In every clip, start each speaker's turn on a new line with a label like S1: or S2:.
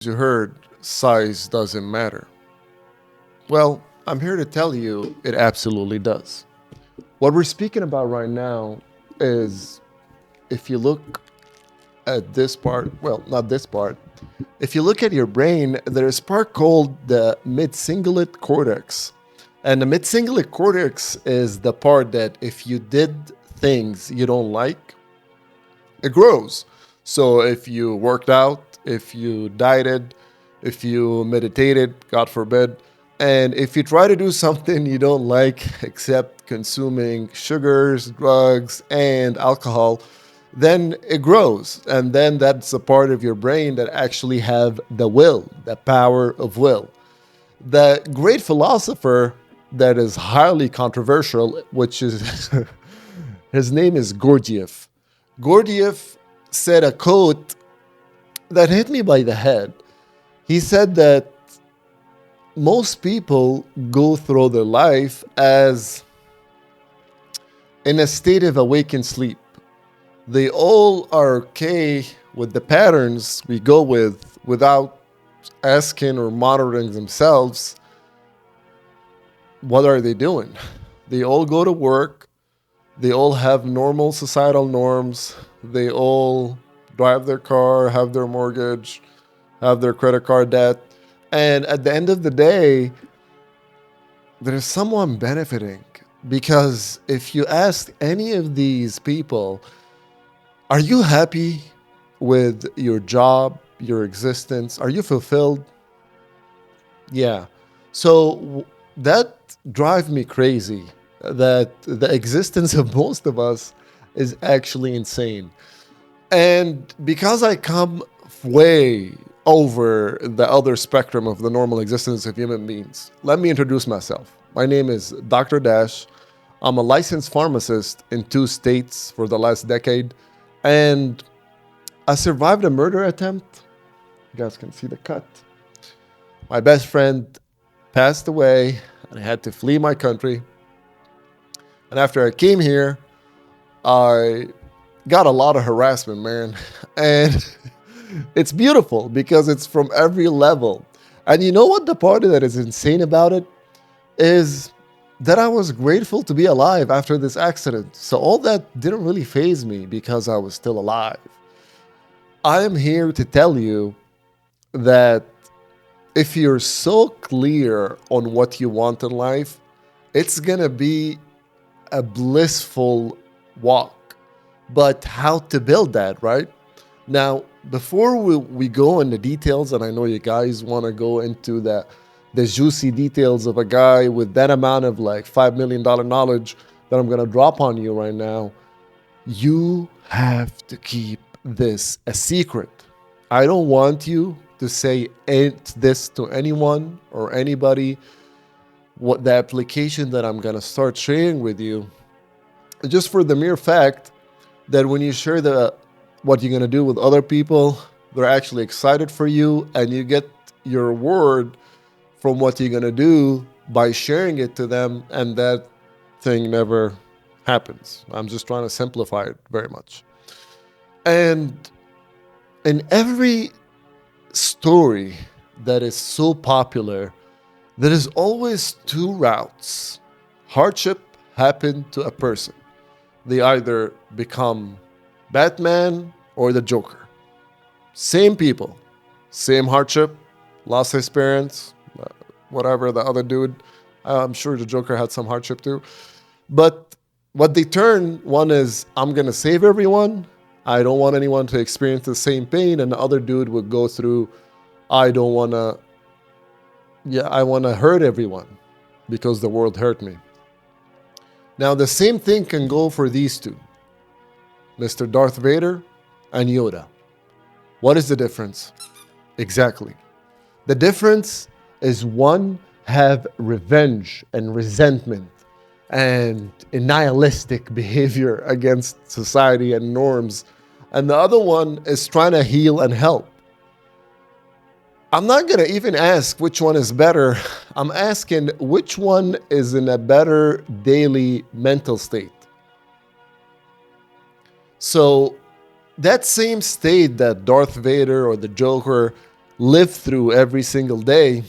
S1: You heard size doesn't matter. Well, I'm here to tell you it absolutely does. What we're speaking about right now is if you look at this part, well, not this part, if you look at your brain, there's a part called the mid-cingulate cortex. And the mid-cingulate cortex is the part that if you did things you don't like, it grows. So if you worked out, if you dieted, if you meditated, God forbid, and if you try to do something you don't like except consuming sugars, drugs, and alcohol, then it grows. And then that's a part of your brain that actually have the will, the power of will. The great philosopher that is highly controversial, which is his name is Gurdjieff. Gurdjieff said a quote that hit me by the head. He said that most people go through their life as in a state of awakened sleep. They all are okay with the patterns we go with without asking or monitoring themselves what are they doing. They all go to work. They all have normal societal norms. They all drive their car, have their mortgage, have their credit card debt. And at the end of the day, there's someone benefiting. Because if you ask any of these people, are you happy with your job, your existence? Are you fulfilled? Yeah. So that drives me crazy that the existence of most of us is actually insane. And because I come way over the other spectrum of the normal existence of human beings, let me introduce myself. My name is Dr. Dash. I'm a licensed pharmacist in 2 states for the last decade. And I survived a murder attempt. You guys can see the cut. My best friend passed away, and I had to flee my country. And after I came here, I got a lot of harassment, man. And it's beautiful because it's from every level. And you know what the part that is insane about it is that I was grateful to be alive after this accident. So all that didn't really faze me because I was still alive. I am here to tell you that if you're so clear on what you want in life, it's gonna be a blissful walk. But how to build that, right? Now, before we go into details, and I know you guys want to go into the juicy details of a guy with that amount of like $5 million knowledge that I'm going to drop on you right now, you have to keep this a secret. I don't want you to say this to anyone or anybody. What the application that I'm going to start sharing with you, just for the mere fact that when you share what you're going to do with other people, they're actually excited for you and you get your reward from what you're going to do by sharing it to them, and that thing never happens. I'm just trying to simplify it very much. And in every story that is so popular, there is always two routes. Hardship happened to a person. They either become Batman or the Joker. Same people, same hardship, lost his parents, whatever the other dude. I'm sure the Joker had some hardship too. But what they turn, one is, I'm going to save everyone. I don't want anyone to experience the same pain. And the other dude would go through, I don't want to, I want to hurt everyone because the world hurt me. Now, the same thing can go for these two, Mr. Darth Vader and Yoda. What is the difference? Exactly. The difference is one have revenge and resentment and a nihilistic behavior against society and norms, and the other one is trying to heal and help. I'm not going to even ask which one is better. I'm asking which one is in a better daily mental state. So that same state that Darth Vader or the Joker live through every single day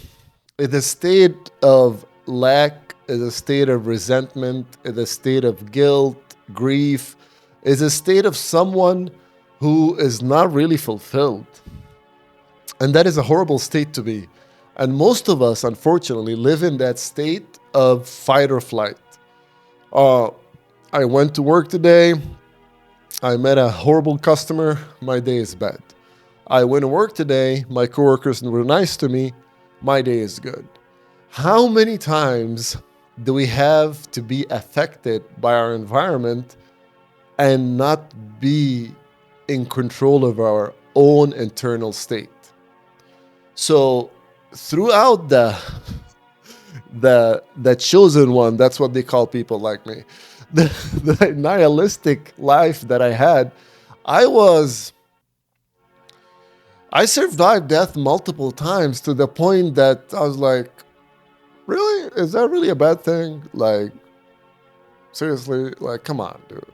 S1: is a state of lack, is a state of resentment, is a state of guilt, grief, is a state of someone who is not really fulfilled. And that is a horrible state to be. And most of us, unfortunately, live in that state of fight or flight. Uh, I went to work today. I met a horrible customer. My day is bad. I went to work today. My coworkers were nice to me. My day is good. How many times do we have to be affected by our environment and not be in control of our own internal state? So throughout the chosen one, that's what they call people like me, the nihilistic life that I had, I survived death multiple times to the point that I was like, really? Is that really a bad thing? Like, seriously? Like, come on, dude.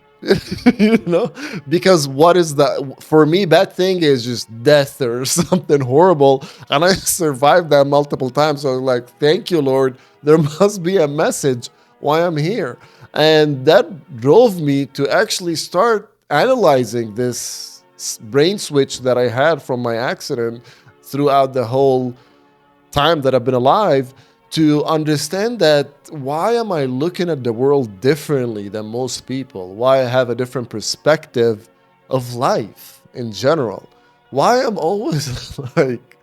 S1: You know, because what is that for me? Bad thing is just death or something horrible, and I survived that multiple times. So I was like, thank you, Lord. There must be a message why I'm here, and that drove me to actually start analyzing this brain switch that I had from my accident throughout the whole time that I've been alive, to understand that why am I looking at the world differently than most people? Why I have a different perspective of life in general? Why I'm always like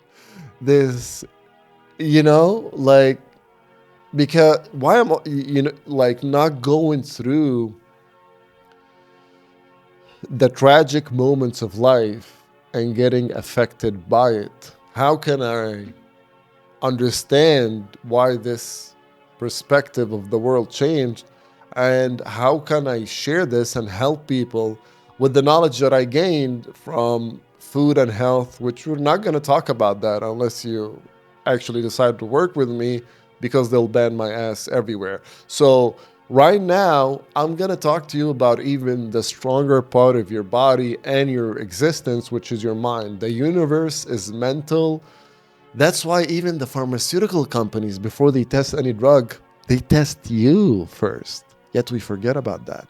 S1: this, like, because why am I, like not going through the tragic moments of life and getting affected by it? How can I understand why this perspective of the world changed, and how can I share this and help people with the knowledge that I gained from food and health, which we're not going to talk about that unless you actually decide to work with me, because they'll ban my ass everywhere. So right now, I'm going to talk to you about even the stronger part of your body and your existence, which is your mind. The universe is mental. That's why even the pharmaceutical companies, before they test any drug, they test you first. Yet we forget about that.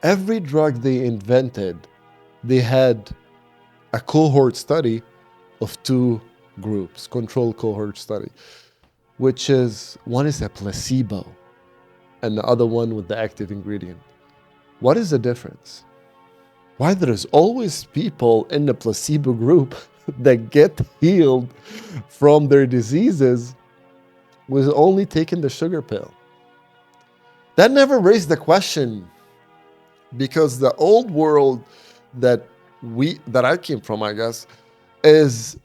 S1: Every drug they invented, they had a cohort study of two groups, control cohort study, which is one is a placebo and the other one with the active ingredient. What is the difference? Why there's always people in the placebo group that get healed from their diseases with only taking the sugar pill? That never raised the question, because the old world that I came from, I guess, is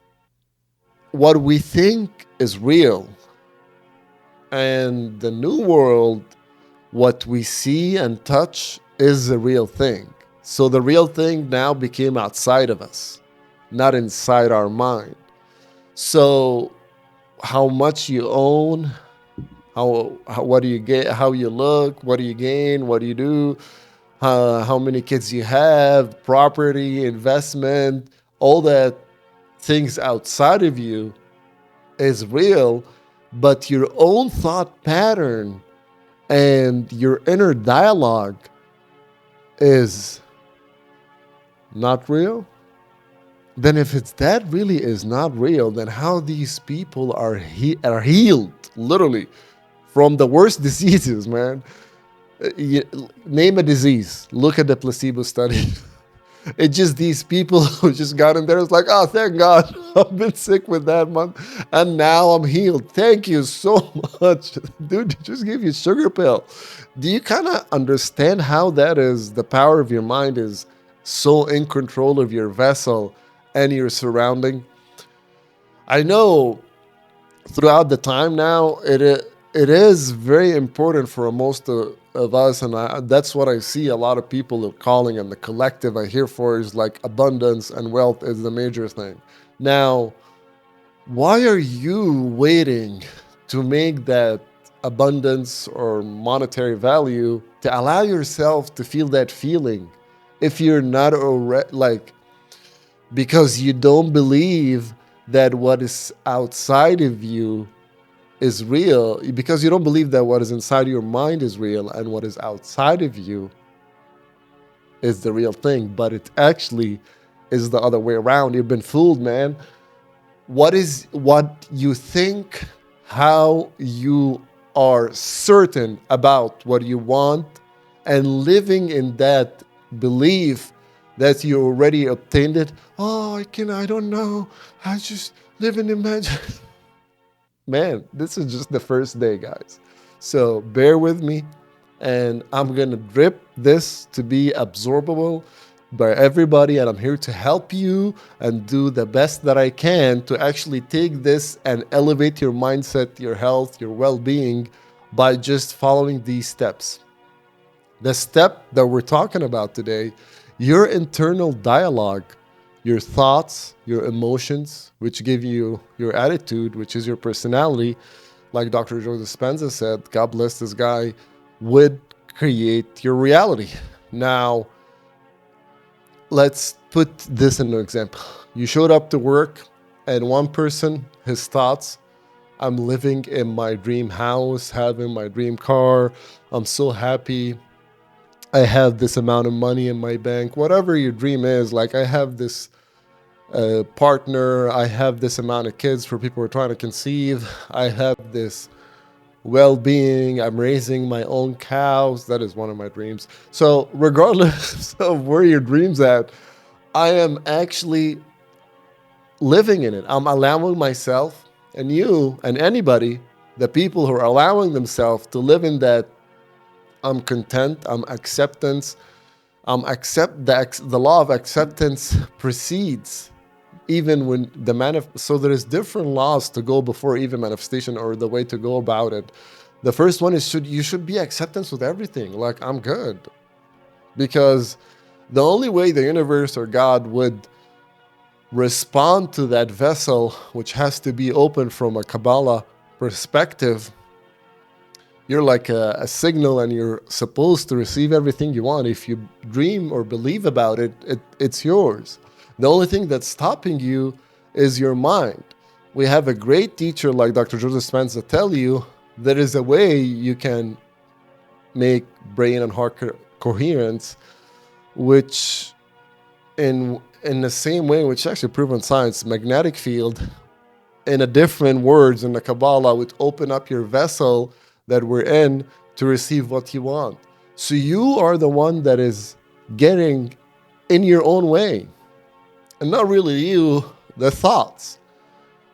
S1: what we think is real. And the new world, what we see and touch is the real thing. So the real thing now became outside of us, not inside our mind. So how much you own, what do you get, how you look, what do you gain, what do you do, how many kids you have, property, investment, all that things outside of you is real, but your own thought pattern and your inner dialogue is not real. Then if it's that really is not real, then how these people are healed literally from the worst diseases, man. Name a disease, look at the placebo study. It's just these people who just got in there. It's like, oh, thank God, I've been sick with that month, and now I'm healed. Thank you so much, dude. Just give you sugar pill. Do you kind of understand how that is? The power of your mind is so in control of your vessel and your surrounding. I know throughout the time now, it is very important for most of us, and that's what I see a lot of people are calling, and the collective I hear for is like abundance and wealth is the major thing. Now, why are you waiting to make that abundance or monetary value to allow yourself to feel that feeling if you're not already, like, because you don't believe that what is outside of you is real, because you don't believe that what is inside your mind is real and what is outside of you is the real thing, but it actually is the other way around. You've been fooled, man. What you think, how you are certain about what you want, and living in that belief that you already obtained it. Oh, I don't know. I just live in imagination. Man, this is just the first day, guys. So bear with me, and I'm gonna drip this to be absorbable by everybody, and I'm here to help you and do the best that I can to actually take this and elevate your mindset, your health, your well-being by just following these steps. The step that we're talking about today, your internal dialogue, your thoughts, your emotions, which give you your attitude, which is your personality, like Dr. Joe Dispenza said, God bless this guy, would create your reality. Now, let's put this in an example. You showed up to work, and one person, his thoughts, I'm living in my dream house, having my dream car, I'm so happy, I have this amount of money in my bank, whatever your dream is, like I have this partner, I have this amount of kids for people who are trying to conceive, I have this well-being, I'm raising my own cows. That is one of my dreams. So regardless of where your dream's at, I am actually living in it. I'm allowing myself, and you and anybody, the people who are allowing themselves to live in that, I'm content, I'm acceptance, the law of acceptance precedes even when so there is different laws to go before even manifestation, or the way to go about it. The first one is you should be acceptance with everything. Like, I'm good. Because the only way the universe or God would respond to that vessel, which has to be open from a Kabbalah perspective, you're like a signal, and you're supposed to receive everything you want. If you dream or believe about it, it's yours. The only thing that's stopping you is your mind. We have a great teacher like Dr. Joseph Dispenza tell you there is a way you can make brain and heart coherence, which in the same way, which is actually proven science, magnetic field, in a different words in the Kabbalah, would open up your vessel that we're in to receive what you want. So you are the one that is getting in your own way, and not really you, the thoughts.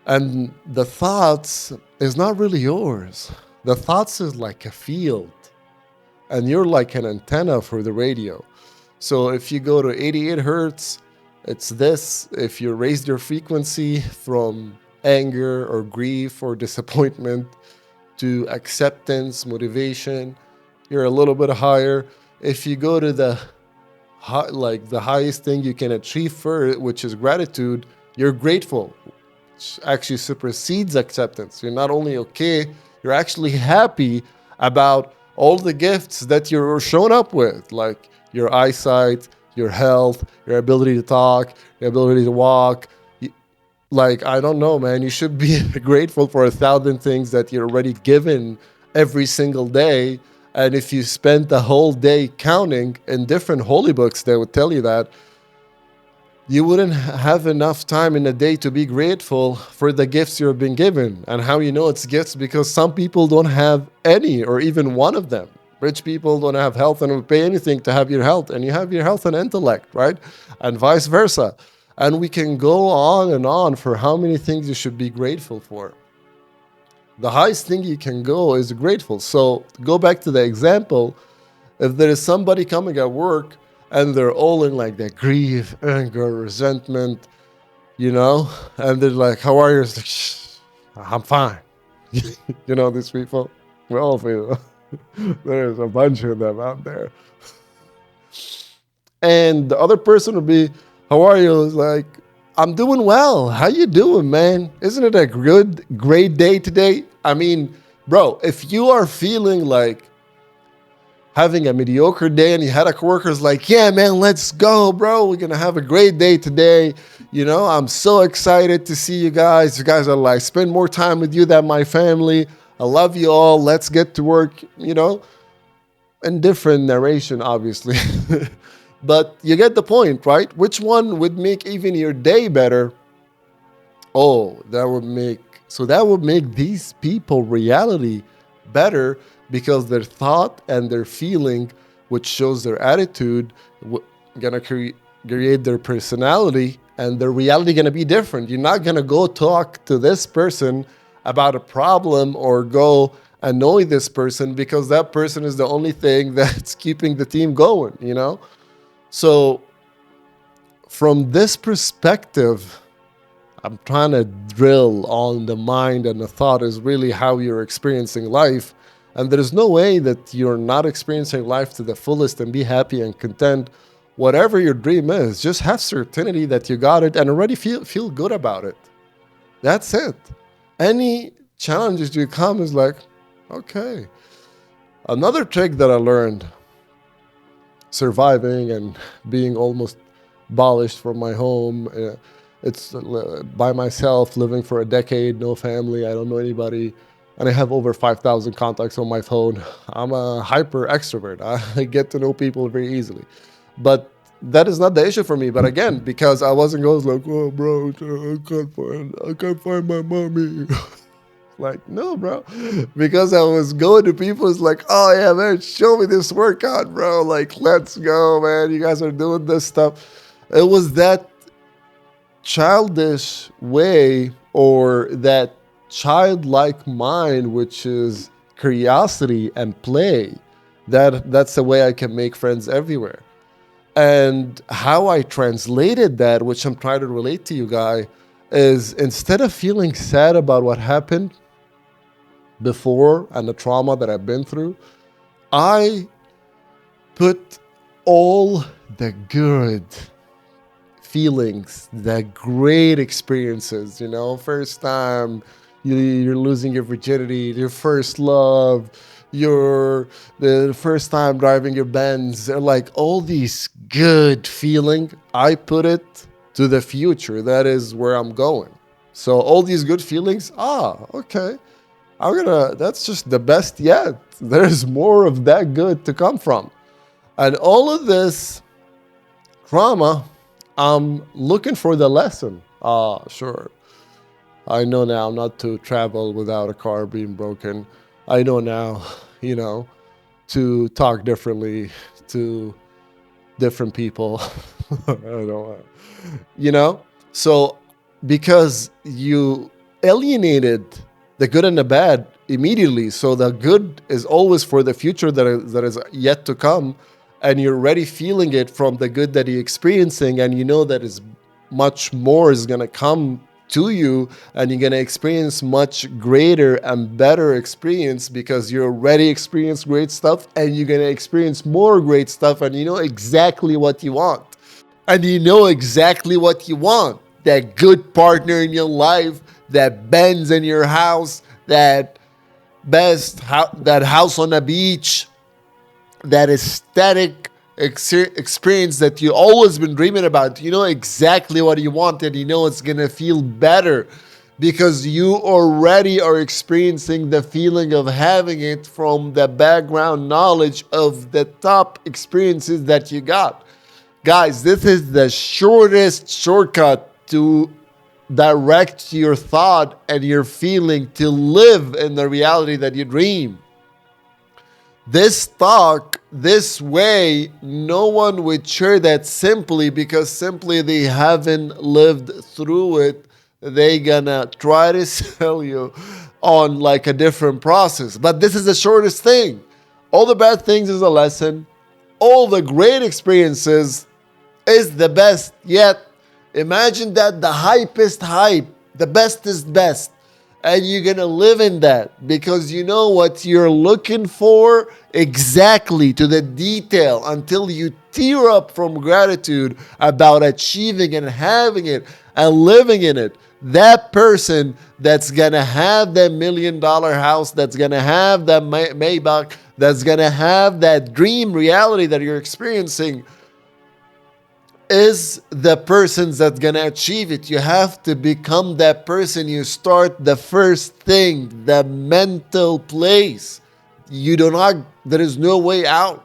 S1: And the thoughts is not really yours. The thoughts is like a field, and you're like an antenna for the radio. So if you go to 88 hertz, it's this. If you raise your frequency from anger or grief or disappointment to acceptance, motivation, you're a little bit higher. If you go to the highest thing you can achieve for it, which is gratitude, you're grateful, which actually supersedes acceptance. You're not only okay, you're actually happy about all the gifts that you're shown up with, like your eyesight, your health, your ability to talk, your ability to walk. Like, I don't know, man, you should be grateful for 1,000 things that you're already given every single day. And if you spent the whole day counting in different holy books, they would tell you that you wouldn't have enough time in a day to be grateful for the gifts you've been given. And how you know it's gifts? Because some people don't have any or even one of them. Rich people don't have health and would pay anything to have your health, and you have your health and intellect, right? And vice versa. And we can go on and on for how many things you should be grateful for. The highest thing you can go is grateful. So go back to the example. If there is somebody coming at work and they're all in like that grief, anger, resentment, and they're like, how are you? It's like, shh, I'm fine. These people, we all feel there's a bunch of them out there. And the other person would be, how are you? It's like, I'm doing well. How you doing, man? Isn't it a great day today? I mean, bro, if you are feeling like, having a mediocre day and you had a coworker's like, yeah, man, let's go, bro. We're going to have a great day today. I'm so excited to see you guys. You guys are like, spend more time with you than my family. I love you all. Let's get to work, in different narration, obviously. But you get the point, right? Which one would make even your day better? Oh, that would make these people reality better because their thought and their feeling, which shows their attitude, gonna create their personality, and their reality gonna be different. You're not gonna go talk to this person about a problem or go annoy this person because that person is the only thing that's keeping the team going. So from this perspective, I'm trying to drill on the mind, and the thought is really how you're experiencing life. And there's no way that you're not experiencing life to the fullest and be happy and content. Whatever your dream is, just have certainty that you got it and already feel good about it. That's it. Any challenges you come is like, okay. Another trick that I learned surviving and being almost abolished from my home. It's by myself, living for a decade, no family, I don't know anybody, and I have over 5,000 contacts on my phone. I'm a hyper extrovert. I get to know people very easily. But that is not the issue for me. But again, because I wasn't going like, oh, bro, I can't find my mommy. Like, no, bro. Because I was going to people, it's like, oh, yeah, man, show me this workout, bro. Like, let's go, man. You guys are doing this stuff. It was that childish way, or that childlike mind, which is curiosity and play. That's the way I can make friends everywhere. And how I translated that, which I'm trying to relate to you guys, is instead of feeling sad about what happened before and the trauma that I've been through, I put all the good feelings, the great experiences, first time you're losing your virginity, your first love, the first time driving your Benz, like all these good feeling, I put it to the future. That is where I'm going. So all these good feelings, okay. That's just the best yet. There's more of that good to come from. And all of this trauma, I'm looking for the lesson. Sure. I know now not to travel without a car being broken. I know now, to talk differently to different people. I don't know. So because you alienated the good and the bad immediately, so the good is always for the future that is yet to come, and you're already feeling it from the good that you're experiencing, and you know that is much more is going to come to you, and you're going to experience much greater and better experience because you already experienced great stuff, and you're going to experience more great stuff, and you know exactly what you want. And you know exactly what you want. That good partner in your life, that Benz in your house, that that house on the beach, that aesthetic experience that you always been dreaming about. You know exactly what you want, and you know it's gonna feel better because you already are experiencing the feeling of having it from the background knowledge of the top experiences that you got. Guys, this is the shortest shortcut to direct your thought and your feeling to live in the reality that you dream. This talk, this way, no one would share that simply because simply they haven't lived through it. They gonna try to sell you on like a different process. But this is the shortest thing. All the bad things is a lesson. All the great experiences is the best yet. Imagine that the hypest hype, the best is best. And you're going to live in that because you know what you're looking for exactly to the detail until you tear up from gratitude about achieving and having it and living in it. That person that's going to have that $1 million house, that's going to have that Maybach, that's going to have that dream reality that you're experiencing is the person that's going to achieve it. You have to become that person. You start the first thing, the mental place. There is no way out.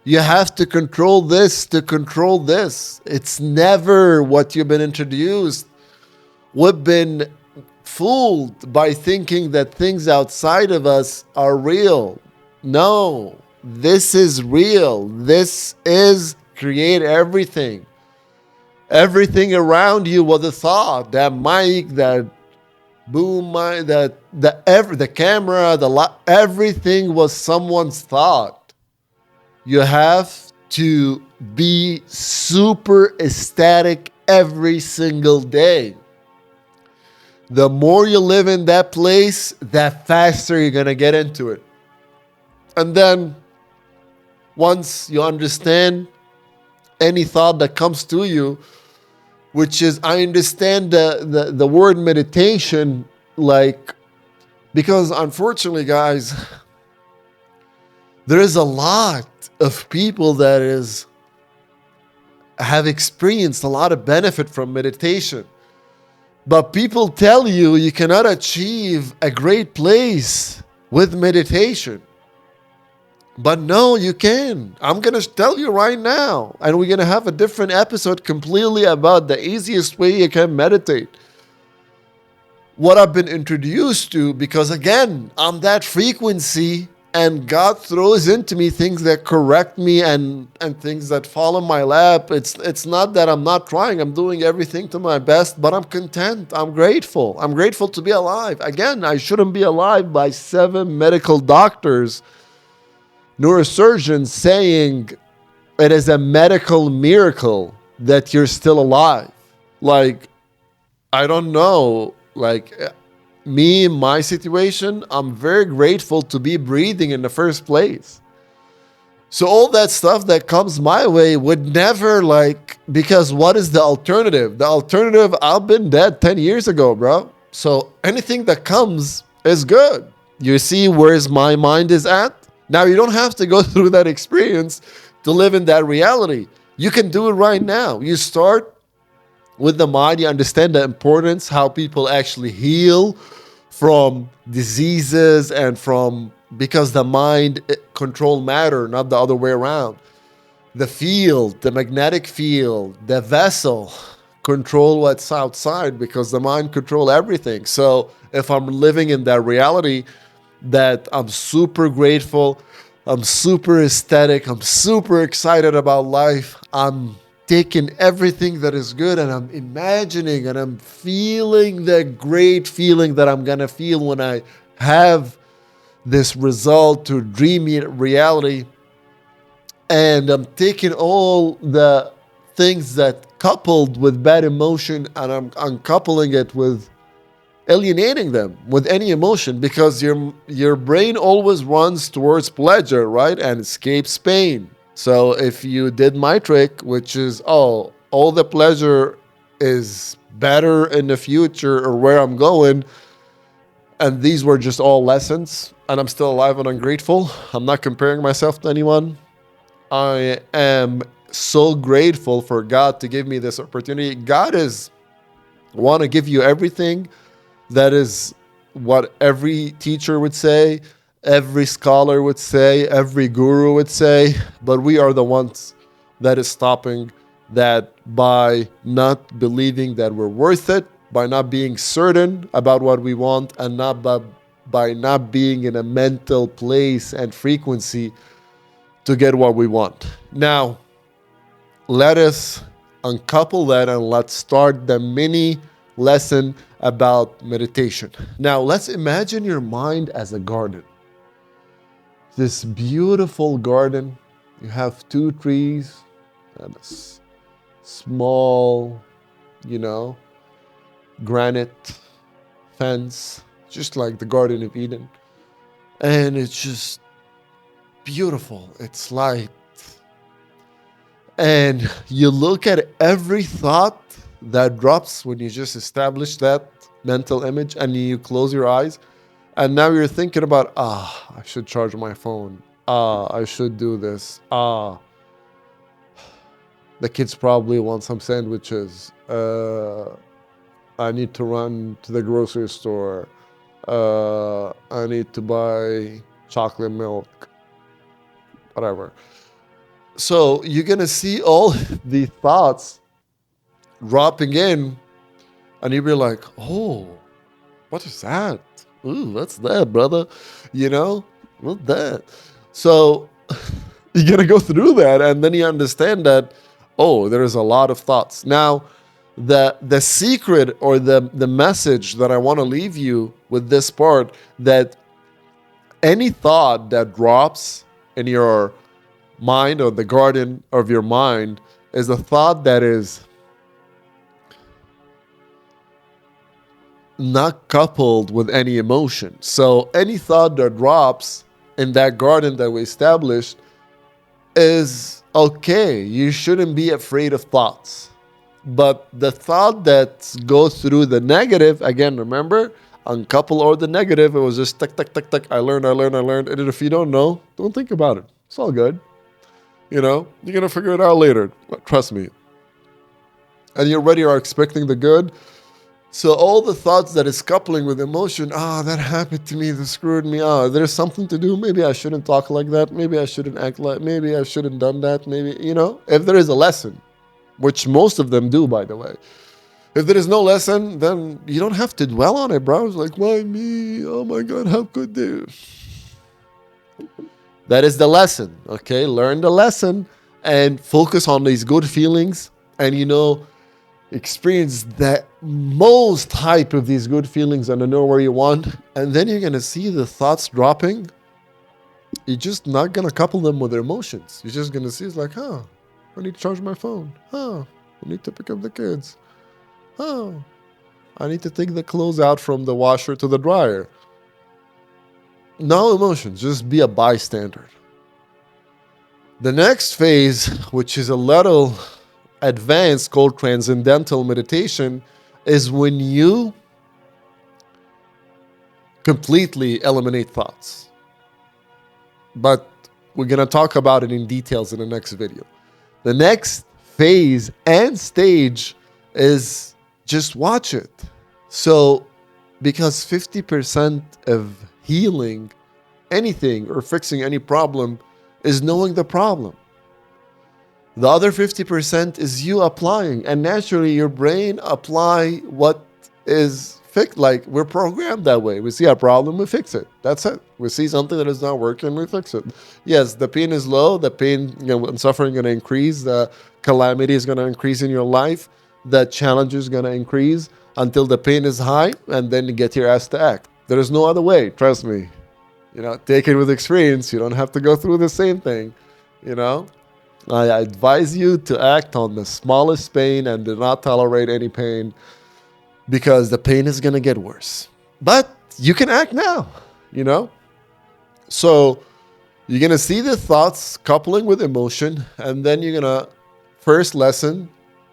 S1: You have to control this to control this. It's never what you've been introduced. We've been fooled by thinking that things outside of us are real. No, this is real. This is create everything. Everything around you was a thought. That mic, that boom mic, the camera, everything was someone's thought. You have to be super ecstatic every single day. The more you live in that place, that faster you're going to get into it. And then once you understand any thought that comes to you, which is, I understand the word meditation, like, because unfortunately, guys, there is a lot of people that have experienced a lot of benefit from meditation. But people tell you you cannot achieve a great place with meditation. But no, you can. I'm going to tell you right now. And we're going to have a different episode completely about the easiest way you can meditate. What I've been introduced to, because again, I'm that frequency, and God throws into me things that correct me and things that fall in my lap. It's not that I'm not trying. I'm doing everything to my best, but I'm content. I'm grateful. I'm grateful to be alive. Again, I shouldn't be alive by 7 medical doctors, neurosurgeons saying it is a medical miracle that you're still alive. Like, I don't know. Like, me, in my situation, I'm very grateful to be breathing in the first place. So all that stuff that comes my way would never, because what is the alternative? The alternative, I've been dead 10 years ago, bro. So anything that comes is good. You see where my mind is at? Now, you don't have to go through that experience to live in that reality. You can do it right now. You start with the mind. You understand the importance, how people actually heal from diseases and because the mind control matter, not the other way around. The field, the magnetic field, the vessel control what's outside because the mind control everything. So if I'm living in that reality that I'm super grateful, I'm super ecstatic, I'm super excited about life, I'm taking everything that is good and I'm imagining and I'm feeling the great feeling that I'm going to feel when I have this result to dreamy reality. And I'm taking all the things that coupled with bad emotion and I'm uncoupling it with alienating them with any emotion, because your brain always runs towards pleasure, right? And escapes pain. So if you did my trick, which is, all the pleasure is better in the future or where I'm going, and these were just all lessons, and I'm still alive and ungrateful. I'm not comparing myself to anyone. I am so grateful for God to give me this opportunity. God want to give you everything. That is what every teacher would say, every scholar would say, every guru would say, but we are the ones that is stopping that by not believing that we're worth it, by not being certain about what we want, and not by not being in a mental place and frequency to get what we want. Now, let us uncouple that and let's start the mini lesson about meditation. Now, let's imagine your mind as a garden. This beautiful garden. You have 2 trees and a small, granite fence, just like the Garden of Eden. And it's just beautiful. It's light. And you look at every thought that drops when you just establish that mental image and you close your eyes. And now you're thinking about, I should charge my phone. I should do this. The kids probably want some sandwiches. I need to run to the grocery store. I need to buy chocolate milk, whatever. So you're going to see all the thoughts dropping in, and you'll be like, oh, what is that? Ooh, what's that, brother? You know, what's that? So you're going to go through that, and then you understand that, oh, there's a lot of thoughts. Now, the secret or the message that I want to leave you with this part, that any thought that drops in your mind or the garden of your mind is a thought that is not coupled with any emotion. So any thought that drops in that garden that we established is okay. You shouldn't be afraid of thoughts. But the thought that goes through the negative, again, remember, uncouple or the negative, it was just tick, tick, tick, tick. I learned. And if you don't know, don't think about it. It's all good. You know, you're going to figure it out later. Trust me. And you already are expecting the good. So all the thoughts that is coupling with emotion, that happened to me, that screwed me. There's something to do. Maybe I shouldn't talk like that. Maybe I shouldn't act like, maybe I shouldn't done that. Maybe, if there is a lesson, which most of them do, by the way. If there is no lesson, then you don't have to dwell on it, bro. It's like, why me? Oh my God, how could they? That is the lesson, okay? Learn the lesson and focus on these good feelings and, experience the most hype of these good feelings and know where you want. And then you're going to see the thoughts dropping. You're just not going to couple them with emotions. You're just going to see it's like, I need to charge my phone. I need to pick up the kids. I need to take the clothes out from the washer to the dryer. No emotions, just be a bystander. The next phase, which is a little advanced, called transcendental meditation, is when you completely eliminate thoughts. But we're going to talk about it in details in the next video. The next phase and stage is just watch it. So, because 50% of healing anything or fixing any problem is knowing the problem. The other 50% is you applying, and naturally your brain apply what is fixed. Like, we're programmed that way. We see a problem, we fix it. That's it. We see something that is not working, we fix it. Yes, the pain is low, the pain and suffering is going to increase, the calamity is going to increase in your life, the challenge is going to increase until the pain is high, and then you get your ass to act. There is no other way, trust me. Take it with experience. You don't have to go through the same thing, I advise you to act on the smallest pain and do not tolerate any pain, because the pain is going to get worse. But you can act now, So you're going to see the thoughts coupling with emotion, and then you're going to, first lesson,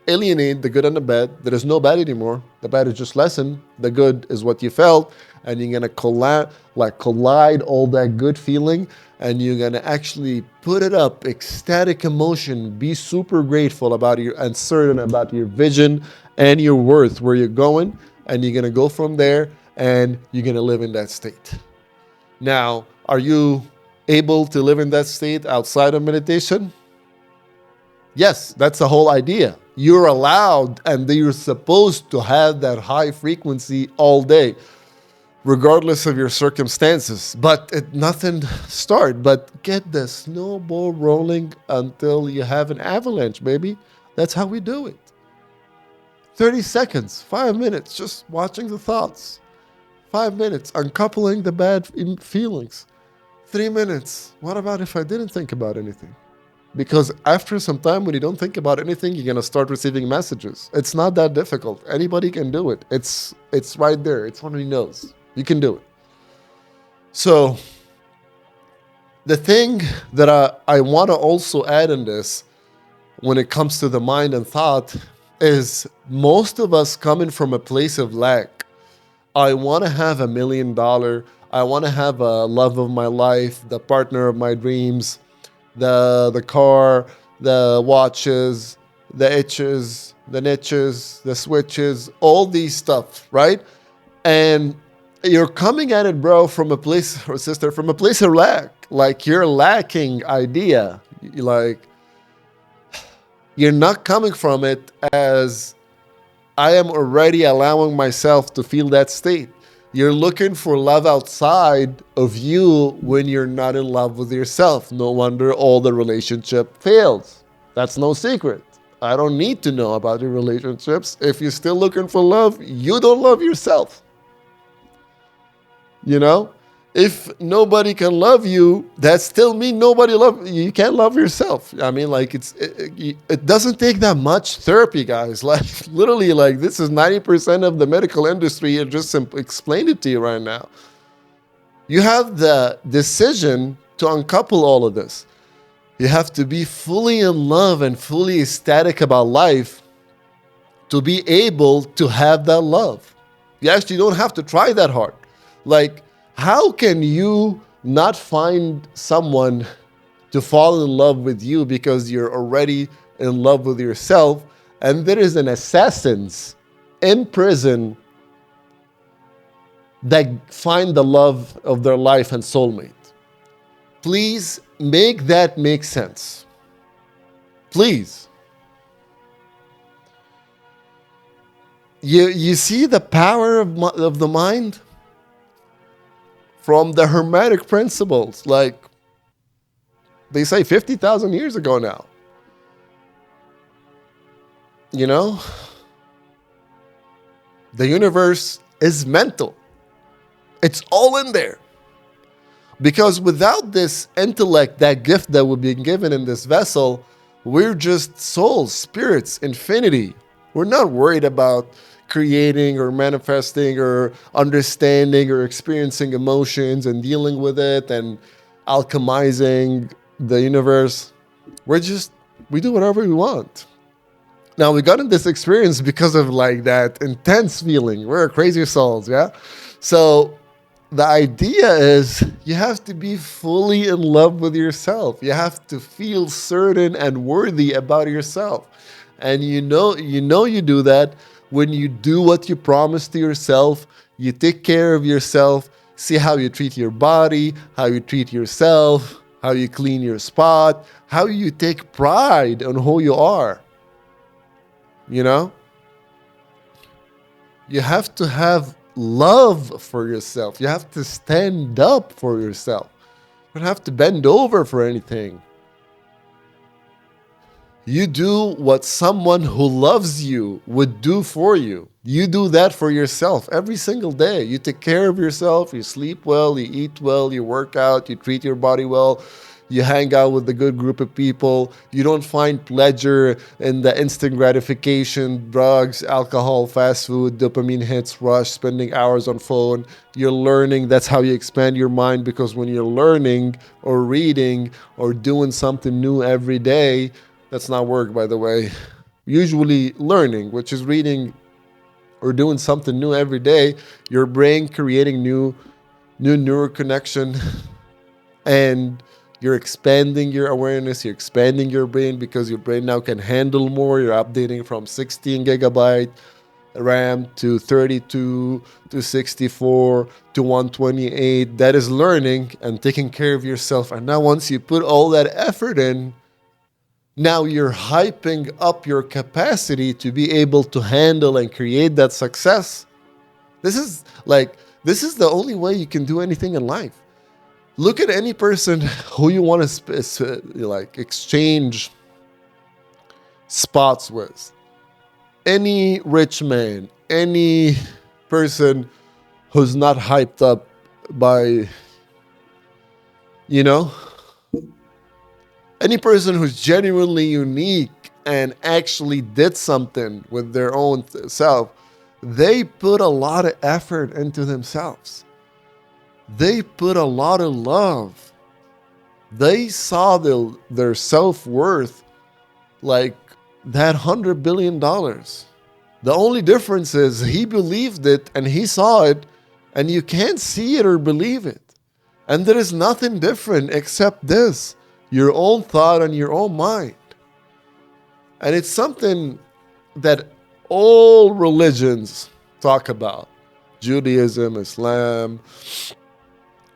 S1: alienate the good and the bad. There is no bad anymore. The bad is just lesson. The good is what you felt, and you're going to collide all that good feeling, and you're going to actually put it up, ecstatic emotion, be super grateful about your and certain about your vision and your worth, where you're going, and you're going to go from there, and you're going to live in that state. Now, are you able to live in that state outside of meditation? Yes, that's the whole idea. You're allowed and you're supposed to have that high frequency all day, regardless of your circumstances. But nothing start, but get the snowball rolling until you have an avalanche, baby. That's how we do it. 30 seconds, 5 minutes, just watching the thoughts. 5 minutes, uncoupling the bad feelings. 3 minutes, what about if I didn't think about anything? Because after some time, when you don't think about anything, you're going to start receiving messages. It's not that difficult. Anybody can do it. It's right there. It's on your nose. You can do it. So the thing that I want to also add in this, when it comes to the mind and thought, is most of us coming from a place of lack. I want to have $1 million. I want to have a love of my life, the partner of my dreams, the car, the watches, the itches, the niches, the switches, all these stuff, right? And you're coming at it, bro, from a place, or sister, from a place of lack. Like you're lacking idea. Like you're not coming from it as I am already allowing myself to feel that state. You're looking for love outside of you when you're not in love with yourself. No wonder all the relationship fails. That's no secret. I don't need to know about your relationships. If you're still looking for love, you don't love yourself. You know? If nobody can love you, that still means nobody love you. You can't love yourself. I mean, like it doesn't take that much therapy, guys. Like literally, like this is 90% of the medical industry. I just explained it to you right now. You have the decision to uncouple all of this. You have to be fully in love and fully ecstatic about life to be able to have that love. You actually don't have to try that hard. Like, how can you not find someone to fall in love with you because you're already in love with yourself? And there is an assassins in prison that find the love of their life and soulmate. Please make that make sense. Please. You see the power of the mind? From the Hermetic principles, like they say 50,000 years ago now. You know? The universe is mental. It's all in there. Because without this intellect, that gift that we've been given in this vessel, we're just souls, spirits, infinity. We're not worried about creating or manifesting or understanding or experiencing emotions and dealing with it and alchemizing the universe. We do whatever we want. Now we got in this experience because of like that intense feeling. We're crazy souls, yeah? So the idea is you have to be fully in love with yourself. You have to feel certain and worthy about yourself. And you know you do that when you do what you promise to yourself. You take care of yourself, see how you treat your body, how you treat yourself, how you clean your spot, how you take pride on who you are. You know? You have to have love for yourself. You have to stand up for yourself. You don't have to bend over for anything. You do what someone who loves you would do for you. You do that for yourself every single day. You take care of yourself, you sleep well, you eat well, you work out, you treat your body well, you hang out with a good group of people. You don't find pleasure in the instant gratification, drugs, alcohol, fast food, dopamine hits, rush, spending hours on phone. You're learning. That's how you expand your mind, because when you're learning or reading or doing something new every day, that's not work, by the way. Usually learning, which is reading or doing something new every day, your brain creating new neural connection, and you're expanding your awareness, you're expanding your brain, because your brain now can handle more. You're updating from 16 gigabyte RAM to 32 to 64 to 128. That is learning and taking care of yourself. And now once you put all that effort in, now you're hyping up your capacity to be able to handle and create that success. This is the only way you can do anything in life. Look at any person who you want to exchange spots with. Any rich man, any person who's not hyped up by, any person who's genuinely unique and actually did something with their own self, they put a lot of effort into themselves. They put a lot of love. They saw their self-worth like that $100 billion. The only difference is he believed it and he saw it, And you can't see it or believe it. And there is nothing different except this, your own thought and your own mind. And it's something that all religions talk about. Judaism, Islam,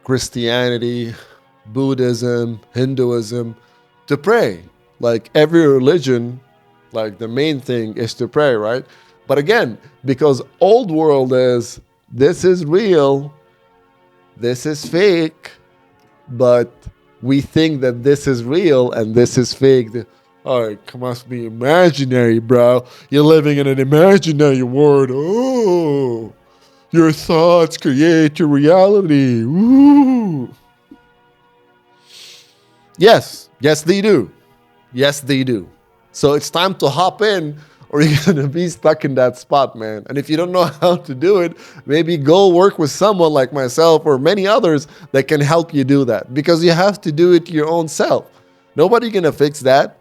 S1: Christianity, Buddhism, Hinduism, to pray. Like every religion, like the main thing is to pray, right? But again, because old world is, this is real, this is fake, but we think that this is real and this is fake. Oh, it must be imaginary, bro. You're living in an imaginary world. Oh, your thoughts create your reality. Ooh. Yes, they do. Yes, they do. So it's time to hop in or you're going to be stuck in that spot, man. And if you don't know how to do it, maybe go work with someone like myself or many others that can help you do that, because you have to do it your own self. Nobody going to fix that.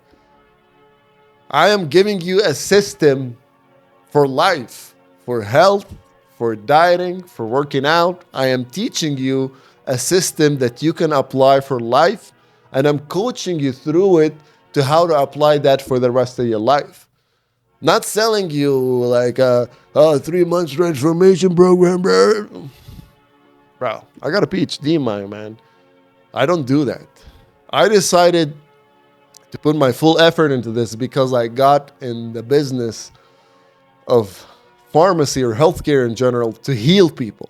S1: I am giving you a system for life, for health, for dieting, for working out. I am teaching you a system that you can apply for life, and I'm coaching you through it to how to apply that for the rest of your life. Not selling you like a 3 months transformation program, bro. Bro, I got a PhD, my man. I don't do that. I decided to put my full effort into this because I got in the business of pharmacy or healthcare in general to heal people.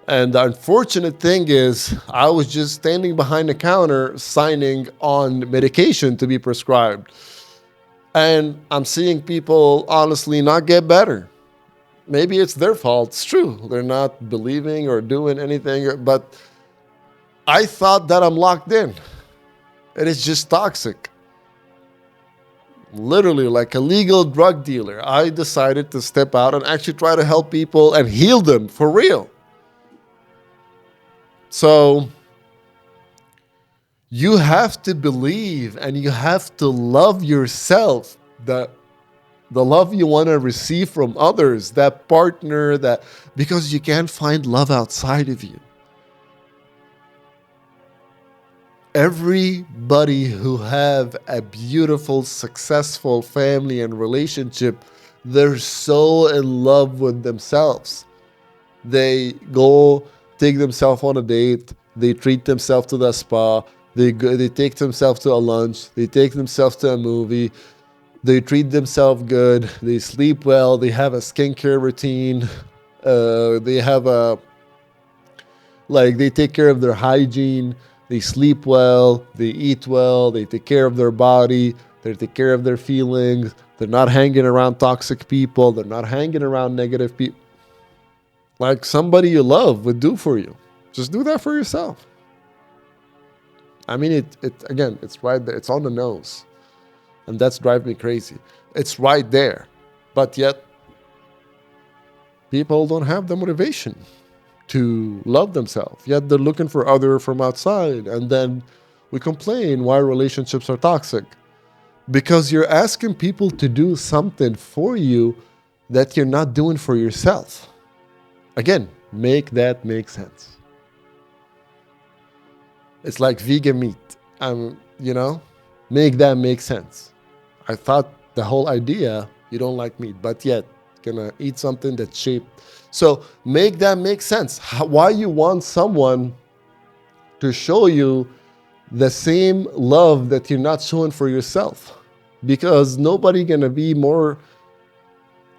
S1: And the unfortunate thing is I was just standing behind the counter signing on medication to be prescribed. And I'm seeing people honestly not get better. Maybe it's their fault. It's true. They're not believing or doing anything. But I thought that I'm locked in. It is just toxic. Literally like a legal drug dealer. I decided to step out and actually try to help people and heal them for real. So you have to believe and you have to love yourself, the love you want to receive from others, that partner, that because you can't find love outside of you. Everybody who have a beautiful, successful family and relationship, they're so in love with themselves. They go take themselves on a date, they treat themselves to the spa, they take themselves to a lunch, they take themselves to a movie, they treat themselves good, they sleep well, they have a skincare routine, they have they take care of their hygiene, they sleep well, they eat well, they take care of their body, they take care of their feelings, they're not hanging around toxic people, they're not hanging around negative people. Like somebody you love would do for you. Just do that for yourself. I mean, again, it's right there. It's on the nose. And that's driving me crazy. It's right there. But yet, people don't have the motivation to love themselves. Yet they're looking for other from outside. And then we complain why relationships are toxic. Because you're asking people to do something for you that you're not doing for yourself. Again, make that make sense. It's like vegan meat. Make that make sense. I thought the whole idea, you don't like meat, but yet gonna eat something that's shaped. So make that make sense. Why you want someone to show you the same love that you're not showing for yourself? Because nobody gonna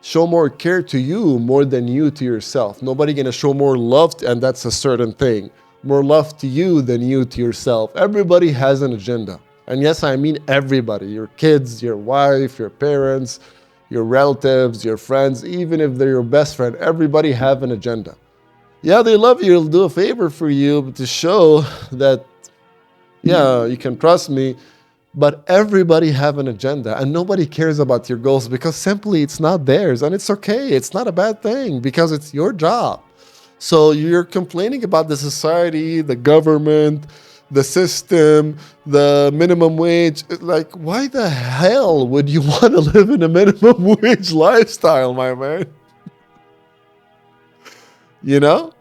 S1: show more care to you more than you to yourself. Nobody gonna show more love, and that's a certain thing. More love to you than you to yourself. Everybody has an agenda. And yes, I mean everybody. Your kids, your wife, your parents, your relatives, your friends, even if they're your best friend, everybody have an agenda. Yeah, they love you. They'll do a favor for you but to show that, yeah, you can trust me. But everybody have an agenda and nobody cares about your goals because simply it's not theirs. And it's okay. It's not a bad thing because it's your job. So you're complaining about the society, the government, the system, the minimum wage. Like, why the hell would you want to live in a minimum wage lifestyle, my man? You know?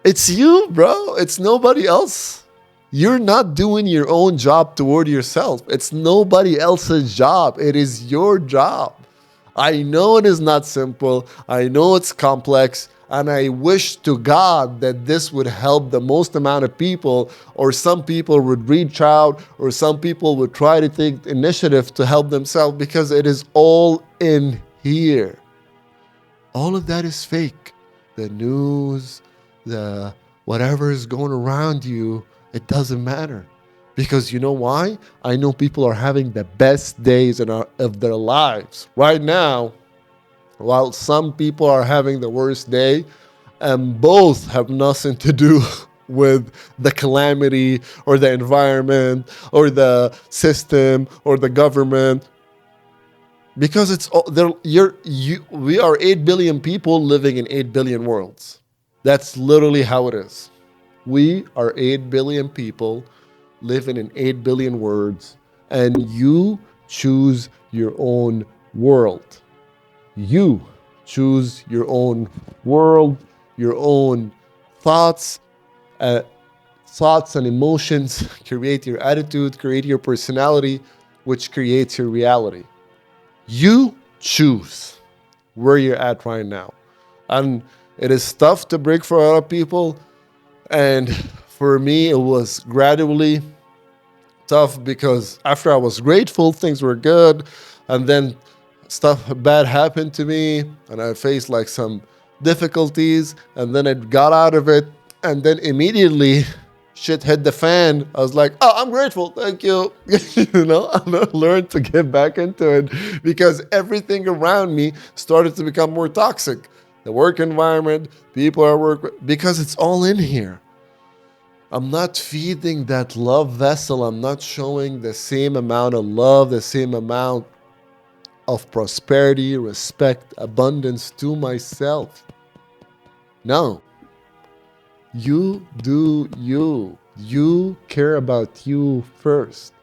S1: It's you, bro. It's nobody else. You're not doing your own job toward yourself. It's nobody else's job. It is your job. I know it is not simple. I know it's complex. And I wish to God that this would help the most amount of people, or some people would reach out, or some people would try to take initiative to help themselves, because it is all in here. All of that is fake. The news, the whatever is going around you, it doesn't matter. Because you know why? I know people are having the best days of their lives right now, while some people are having the worst day, and both have nothing to do with the calamity or the environment or the system or the government, because it's all there. We are 8 billion people living in 8 billion worlds. That's literally how it is. We are 8 billion people living in 8 billion worlds, and you choose your own world. You choose your own world, your own thoughts, uh, thoughts and emotions create your attitude, create your personality, which creates your reality. You choose where you're at right now. And it is tough to break for a lot of people. And for me, it was gradually tough, because after I was grateful, things were good. And then stuff bad happened to me, and I faced like some difficulties, and then I got out of it. And then immediately shit hit the fan. I was like, oh, I'm grateful. Thank you. I learned to get back into it, because everything around me started to become more toxic. The work environment, people I work with, because it's all in here. I'm not feeding that love vessel. I'm not showing the same amount of love, the same amount of prosperity, respect, abundance to myself. No. You do you. You care about you first.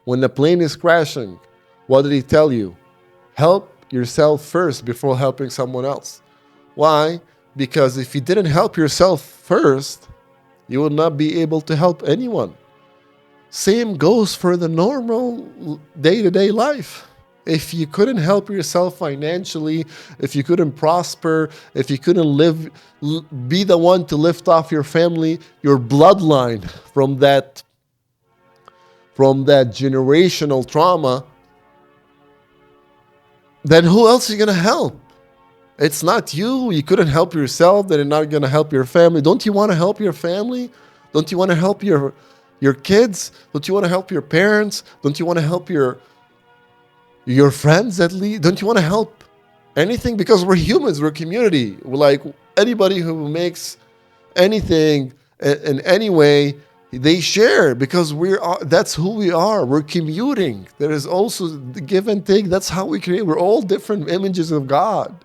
S1: When the plane is crashing, what did he tell you? Help yourself first before helping someone else. Why? Because if you didn't help yourself first, you will not be able to help anyone. Same goes for the normal day-to-day life. If you couldn't help yourself financially, if you couldn't prosper, if you couldn't be the one to lift off your family, your bloodline from that generational trauma, then who else are you going to help? It's not you. You couldn't help yourself, then you're not going to help your family. Don't you want to help your family? Don't you want to help your kids? Don't you want to help your parents? Don't you want to help your friends at least? Don't you want to help anything? Because we're humans, we're a community. We're like anybody who makes anything in any way, they share, because that's who we are. We're commuting. There is also the give and take. That's how we create. We're all different images of God.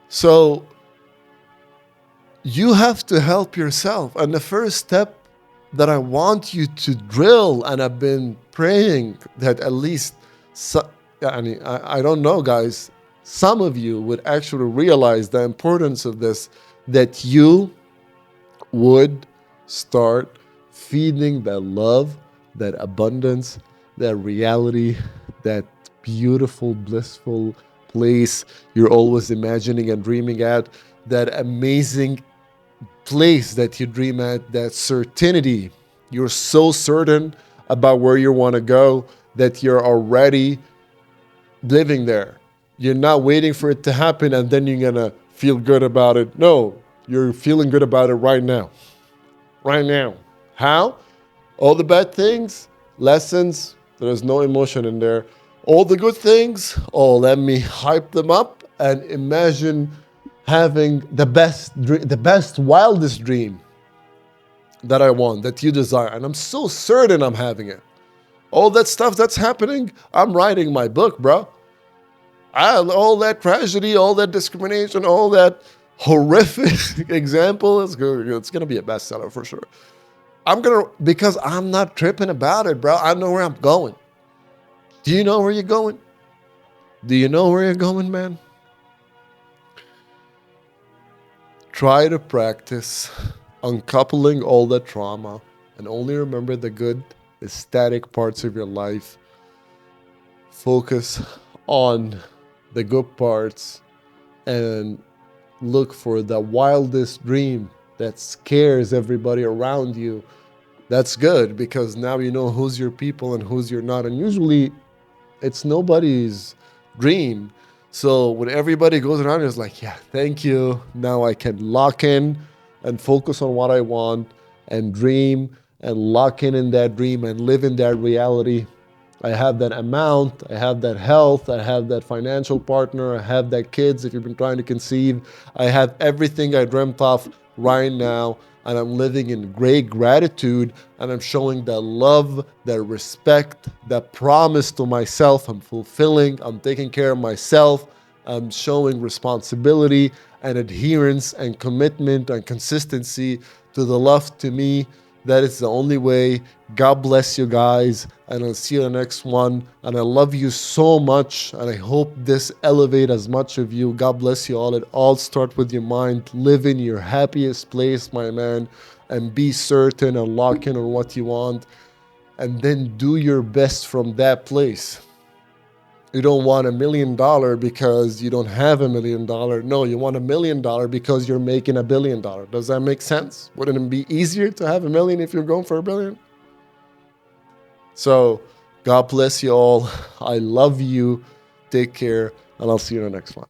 S1: So you have to help yourself. And the first step that I want you to drill, and I've been praying that at least, I don't know, guys, some of you would actually realize the importance of this, that you would start feeding that love, that abundance, that reality, that beautiful, blissful place you're always imagining and dreaming at, that amazing place that you dream at, that certainty. You're so certain about where you want to go that you're already living there. You're not waiting for it to happen and then you're going to feel good about it. No, you're feeling good about it right now. Right now. How? All the bad things, lessons, there's no emotion in there. All the good things, let me hype them up and imagine having the best, wildest dream that I want, that you desire. And I'm so certain I'm having it. All that stuff that's happening, I'm writing my book, bro. All that tragedy, all that discrimination, all that horrific example, it's going to be a bestseller for sure. Because I'm not tripping about it, bro. I know where I'm going. Do you know where you're going? Do you know where you're going, man? Try to practice uncoupling all the trauma and only remember the good, ecstatic parts of your life. Focus on the good parts and look for the wildest dream that scares everybody around you. That's good because now you know who's your people and who's your not. And usually it's nobody's dream. So when everybody goes around, it's like, yeah, thank you. Now I can lock in and focus on what I want and dream and lock in that dream and live in that reality. I have that amount, I have that health, I have that financial partner, I have that kids if you've been trying to conceive. I have everything I dreamt of right now, and I'm living in great gratitude, and I'm showing that love, that respect, that promise to myself. I'm fulfilling, I'm taking care of myself, I'm showing responsibility and adherence and commitment and consistency to the love to me. That is the only way. God bless you guys, and I'll see you in the next one. And I love you so much, and I hope this elevate as much of you. God bless you all. It all starts with your mind. Live in your happiest place, my man, and be certain and lock in on what you want, and then do your best from that place. You don't want $1 million because you don't have $1 million. No, you want $1 million because you're making $1 billion. Does that make sense? Wouldn't it be easier to have 1 million if you're going for 1 billion? So, God bless you all. I love you. Take care, and I'll see you in the next one.